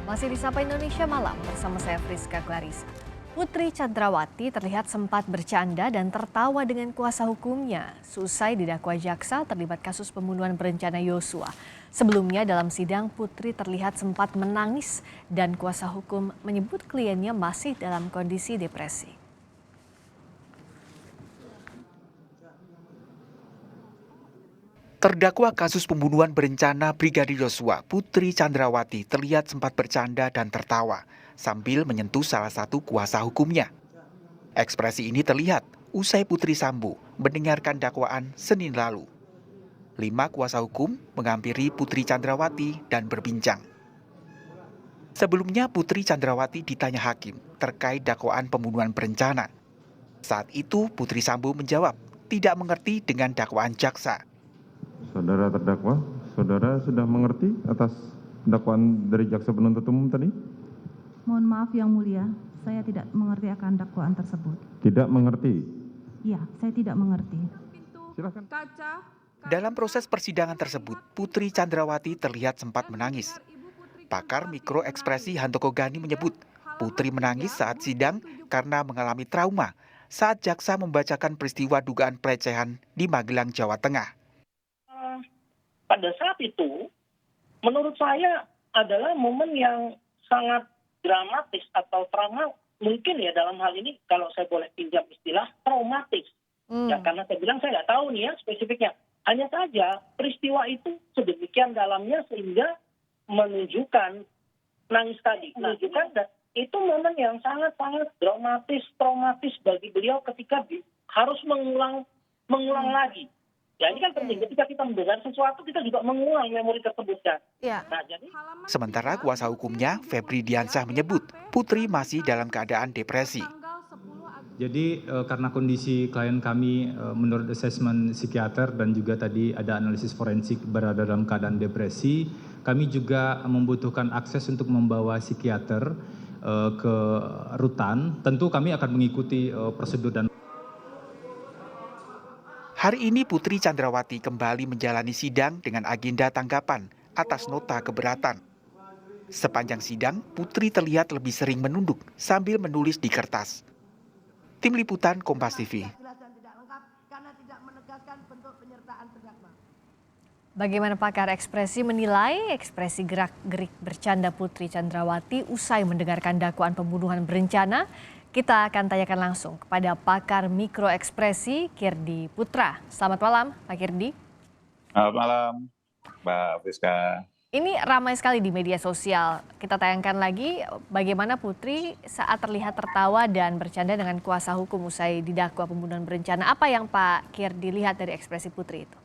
Masih di Sapa Indonesia Malam bersama saya Friska Clarissa. Putri Chandrawati terlihat sempat bercanda dan tertawa dengan kuasa hukumnya. Seusai didakwa jaksa terlibat kasus pembunuhan berencana Yosua. Sebelumnya dalam sidang Putri terlihat sempat menangis dan kuasa hukum menyebut kliennya masih dalam kondisi depresi. Terdakwa kasus pembunuhan berencana Brigadir Yosua, Putri Chandrawati terlihat sempat bercanda dan tertawa sambil menyentuh salah satu kuasa hukumnya. Ekspresi ini terlihat usai Putri Sambo mendengarkan dakwaan Senin lalu. 5 kuasa hukum menghampiri Putri Chandrawati dan berbincang. Sebelumnya Putri Chandrawati ditanya hakim terkait dakwaan pembunuhan berencana. Saat itu Putri Sambo menjawab tidak mengerti dengan dakwaan jaksa. Saudara terdakwa, saudara sudah mengerti atas dakwaan dari jaksa penuntut umum tadi? Mohon maaf yang mulia, saya tidak mengerti akan dakwaan tersebut. Tidak mengerti. Iya, saya tidak mengerti. Silakan. Dalam proses persidangan tersebut, Putri Chandrawati terlihat sempat menangis. Pakar mikroekspresi Handoko Gani menyebut, Putri menangis saat sidang karena mengalami trauma saat jaksa membacakan peristiwa dugaan pelecehan di Magelang, Jawa Tengah. Pada saat itu, menurut saya adalah momen yang sangat dramatis atau trauma, mungkin ya dalam hal ini kalau saya boleh pinjam istilah traumatis. Ya karena saya bilang saya nggak tahu nih ya spesifiknya. Hanya saja peristiwa itu sedemikian dalamnya sehingga menunjukkan nangis tadi. Menunjukkan itu momen yang sangat-sangat traumatis bagi beliau ketika harus mengulang lagi. Ya ini kan penting, ketika kita mendengar sesuatu kita juga mengulang memori tersebut kan. Ya. Nah, jadi Sementara kuasa hukumnya, Febri Diansyah menyebut Putri masih dalam keadaan depresi. Jadi karena kondisi klien kami menurut asesmen psikiater dan juga tadi ada analisis forensik berada dalam keadaan depresi, kami juga membutuhkan akses untuk membawa psikiater ke rutan. Tentu kami akan mengikuti prosedur dan Hari ini Putri Chandrawati kembali menjalani sidang dengan agenda tanggapan atas nota keberatan. Sepanjang sidang, Putri terlihat lebih sering menunduk sambil menulis di kertas. Tim Liputan Kompas TV. Bagaimana pakar ekspresi menilai ekspresi gerak-gerik bercanda Putri Chandrawati usai mendengarkan dakwaan pembunuhan berencana? Kita akan tanyakan langsung kepada pakar mikroekspresi Kirdi Putra. Selamat malam, Pak Kirdi. Selamat malam, Mbak Friska. Ini ramai sekali di media sosial. Kita tayangkan lagi bagaimana Putri saat terlihat tertawa dan bercanda dengan kuasa hukum usai didakwa pembunuhan berencana. Apa yang Pak Kirdi lihat dari ekspresi Putri itu?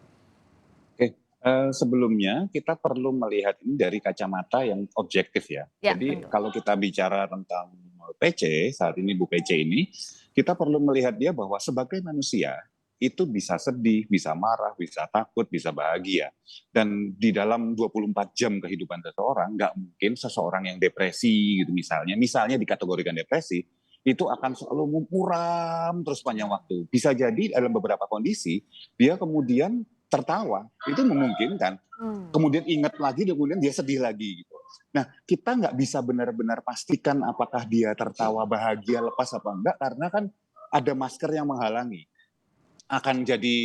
Sebelumnya kita perlu melihat ini dari kacamata yang objektif ya. Ya, Jadi tentu. kalau kita bicara tentang PC, saat ini Bu PC ini, kita perlu melihat dia bahwa sebagai manusia, itu bisa sedih, bisa marah, bisa takut, bisa bahagia. Dan di dalam 24 jam kehidupan seseorang, nggak mungkin seseorang yang depresi gitu misalnya dikategorikan depresi, itu akan selalu muram terus panjang waktu. Bisa jadi dalam beberapa kondisi, dia kemudian tertawa, itu memungkinkan. Kemudian ingat lagi, kemudian dia sedih lagi gitu. Nah, kita nggak bisa benar-benar pastikan apakah dia tertawa bahagia lepas apa enggak, karena kan ada masker yang menghalangi. Akan jadi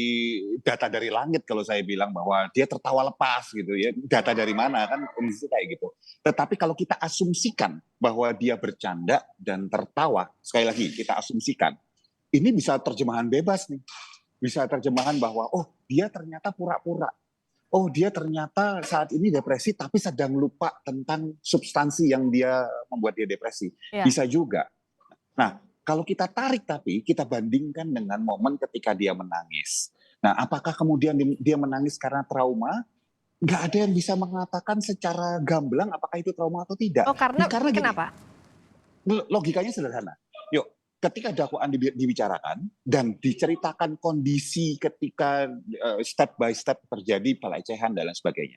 data dari langit kalau saya bilang bahwa dia tertawa lepas gitu ya. Data dari mana kan kondisi kayak gitu. Tetapi kalau kita asumsikan bahwa dia bercanda dan tertawa, sekali lagi kita asumsikan, ini bisa terjemahan bebas nih. Bisa terjemahan bahwa oh dia ternyata pura-pura. Oh dia ternyata saat ini depresi tapi sedang lupa tentang substansi yang dia membuat dia depresi. Ya. Bisa juga. Nah, kalau kita tarik tapi kita bandingkan dengan momen ketika dia menangis. Nah, apakah kemudian dia menangis karena trauma? Nggak ada yang bisa mengatakan secara gamblang apakah itu trauma atau tidak. Oh, karena gini, kenapa? logikanya sederhana. Yuk, ketika dakwaan dibicarakan dan diceritakan kondisi ketika step by step terjadi pelecehan dan lain sebagainya.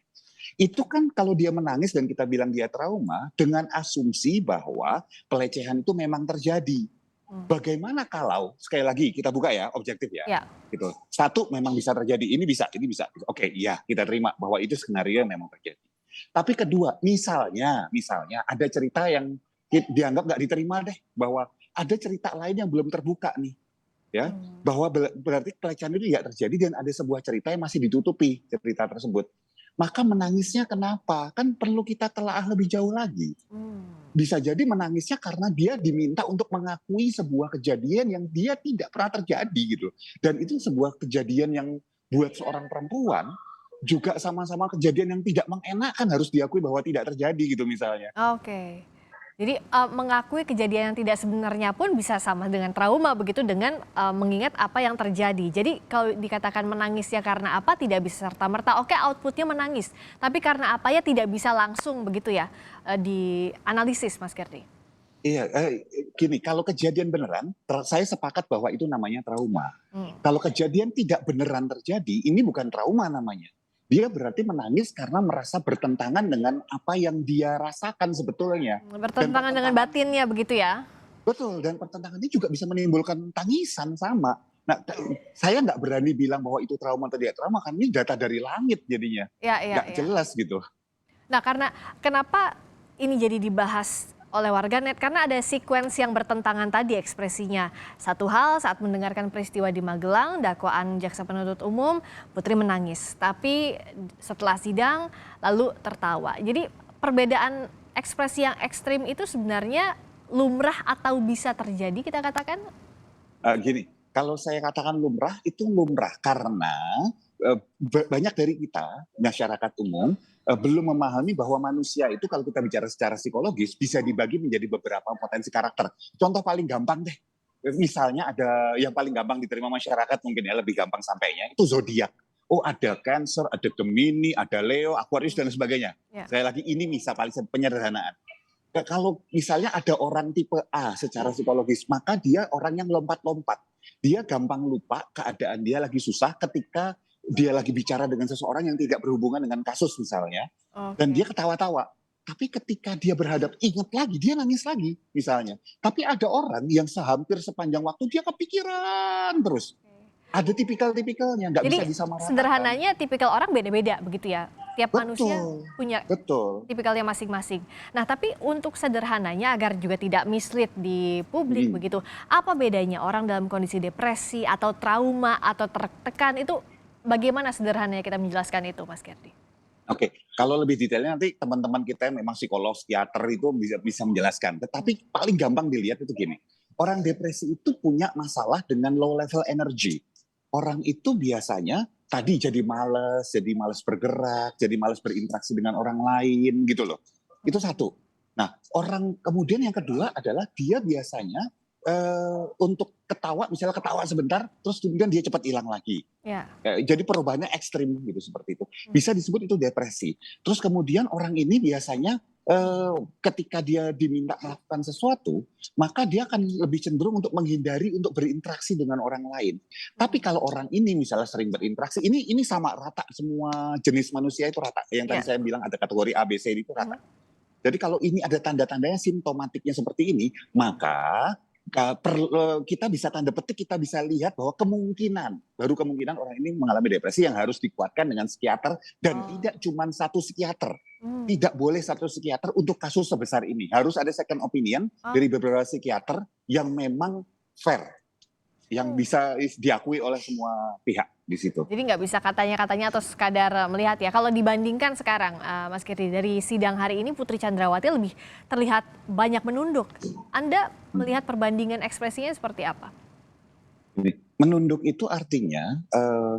Itu kan kalau dia menangis dan kita bilang dia trauma dengan asumsi bahwa pelecehan itu memang terjadi. Bagaimana kalau sekali lagi kita buka ya objektif ya, Ya. gitu. Satu memang bisa terjadi, ini bisa. Oke, iya kita terima bahwa itu skenario yang memang terjadi. Tapi kedua, misalnya ada cerita yang dianggap nggak diterima deh, bahwa ada cerita lain yang belum terbuka nih, ya, bahwa berarti pelecehan itu tidak terjadi dan ada sebuah cerita yang masih ditutupi cerita tersebut. Maka menangisnya kenapa? Kan perlu kita telaah lebih jauh lagi. Bisa jadi menangisnya karena dia diminta untuk mengakui sebuah kejadian yang dia tidak pernah terjadi gitu. Dan itu sebuah kejadian yang buat seorang perempuan juga sama-sama kejadian yang tidak mengenakan, harus diakui bahwa tidak terjadi gitu misalnya. Oke. Jadi mengakui kejadian yang tidak sebenarnya pun bisa sama dengan trauma begitu, dengan mengingat apa yang terjadi. Jadi kalau dikatakan menangisnya karena apa, tidak bisa serta-merta oke outputnya menangis. Tapi karena apa ya tidak bisa langsung begitu ya dianalisis, Mas Gerdi. Iya, gini, kalau kejadian beneran, saya sepakat bahwa itu namanya trauma. Kalau kejadian tidak beneran terjadi, ini bukan trauma namanya. Dia berarti menangis karena merasa bertentangan dengan apa yang dia rasakan sebetulnya. Bertentangan dengan batinnya begitu ya? Betul, dan pertentangan ini juga bisa menimbulkan tangisan sama. Nah, saya nggak berani bilang bahwa itu trauma atau tidak trauma, karena ini data dari langit jadinya. Nggak jelas gitu. Nah, kenapa ini jadi dibahas oleh warganet? Karena ada sequence yang bertentangan tadi ekspresinya. Satu hal saat mendengarkan peristiwa di Magelang, dakwaan jaksa penuntut umum, Putri menangis. Tapi setelah sidang lalu tertawa. Jadi perbedaan ekspresi yang ekstrim itu sebenarnya lumrah atau bisa terjadi kita katakan? Gini, kalau saya katakan lumrah, itu lumrah karena banyak dari kita, masyarakat umum, belum memahami bahwa manusia itu kalau kita bicara secara psikologis bisa dibagi menjadi beberapa potensi karakter. Contoh paling gampang deh, misalnya ada yang paling gampang diterima masyarakat mungkin ya, lebih gampang sampainya, itu zodiak. Oh ada Cancer, ada Gemini, ada Leo, Aquarius dan sebagainya. Saya lagi ini paling penyederhanaan. Kalau misalnya ada orang tipe A secara psikologis, maka dia orang yang lompat-lompat. Dia gampang lupa keadaan dia lagi susah ketika dia lagi bicara dengan seseorang yang tidak berhubungan dengan kasus misalnya, dan dia ketawa-tawa. Tapi ketika dia berhadap, ingat lagi, dia nangis lagi misalnya. Tapi ada orang yang hampir sepanjang waktu dia kepikiran terus. Ada tipikal-tipikalnya, nggak bisa disamaratakan. Sederhananya tipikal orang beda-beda begitu ya. Tiap manusia punya tipikalnya masing-masing. Nah tapi untuk sederhananya agar juga tidak mislead di publik begitu, apa bedanya orang dalam kondisi depresi atau trauma atau tertekan itu? Bagaimana sederhananya kita menjelaskan itu, Mas Gerdi? Oke, kalau lebih detailnya nanti teman-teman kita yang memang psikolog, psikiater itu bisa menjelaskan. Tetapi paling gampang dilihat itu gini, orang depresi itu punya masalah dengan low level energy. Orang itu biasanya tadi jadi malas bergerak, jadi malas berinteraksi dengan orang lain gitu loh. Itu satu. Nah, orang kemudian yang kedua adalah dia biasanya untuk ketawa, misalnya ketawa sebentar, terus kemudian dia cepat hilang lagi. Jadi perubahannya ekstrim gitu seperti itu. Bisa disebut itu depresi. Terus kemudian orang ini biasanya ketika dia diminta melakukan sesuatu, maka dia akan lebih cenderung untuk menghindari untuk berinteraksi dengan orang lain. Tapi kalau orang ini misalnya sering berinteraksi, ini sama rata, semua jenis manusia itu rata. Yang tadi saya bilang ada kategori A, B, C itu rata. Jadi kalau ini ada tanda-tandanya simptomatiknya seperti ini, maka kita bisa tanda petik, kita bisa lihat bahwa baru kemungkinan orang ini mengalami depresi yang harus dikuatkan dengan psikiater dan tidak cuma satu psikiater. Tidak boleh satu psikiater untuk kasus sebesar ini. Harus ada second opinion dari beberapa psikiater yang memang fair, yang bisa diakui oleh semua pihak di situ. Jadi nggak bisa katanya-katanya atau sekadar melihat ya. Kalau dibandingkan sekarang, Mas Gerdi, dari sidang hari ini Putri Candrawati lebih terlihat banyak menunduk. Anda melihat perbandingan ekspresinya seperti apa? Menunduk itu artinya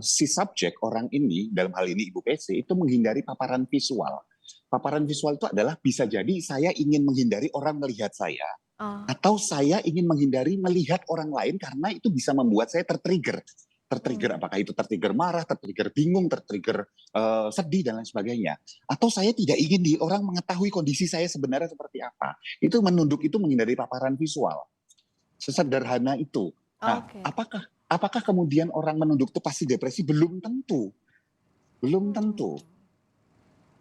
si subjek orang ini, dalam hal ini Ibu PC, itu menghindari paparan visual. Paparan visual itu adalah bisa jadi saya ingin menghindari orang melihat saya. Atau saya ingin menghindari melihat orang lain karena itu bisa membuat saya tertrigger. Apakah itu tertrigger marah, tertrigger bingung, tertrigger sedih dan lain sebagainya. Atau saya tidak ingin orang mengetahui kondisi saya sebenarnya seperti apa. Itu menunduk, itu menghindari paparan visual. Sesederhana itu. Nah, apakah kemudian orang menunduk itu pasti depresi? Belum tentu. Belum tentu.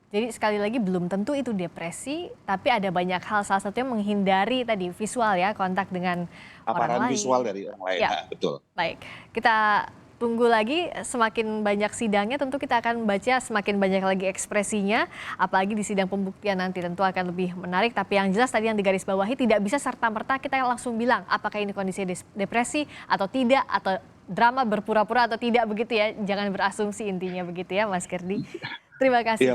Jadi sekali lagi belum tentu itu depresi, tapi ada banyak hal, salah satunya menghindari tadi visual ya, kontak dengan orang lain. Paparan visual dari orang lain, betul. Baik, kita tunggu lagi, semakin banyak sidangnya tentu kita akan baca semakin banyak lagi ekspresinya, apalagi di sidang pembuktian nanti tentu akan lebih menarik. Tapi yang jelas tadi yang digarisbawahi tidak bisa serta-merta kita langsung bilang apakah ini kondisi depresi atau tidak, atau drama berpura-pura atau tidak, begitu ya. Jangan berasumsi intinya, begitu ya Mas Gerdi. Terima kasih.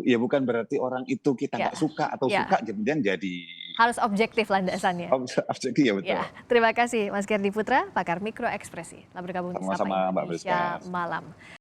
Ya bukan berarti orang itu kita nggak suka atau suka kemudian jadi harus objektif landasannya. objektif, ya betul. Ya, terima kasih Mas Gerdi Putra, pakar mikro ekspresi. Telah bergabung di Sapa Sama-sama, Mbak Indonesia Friska. Malam.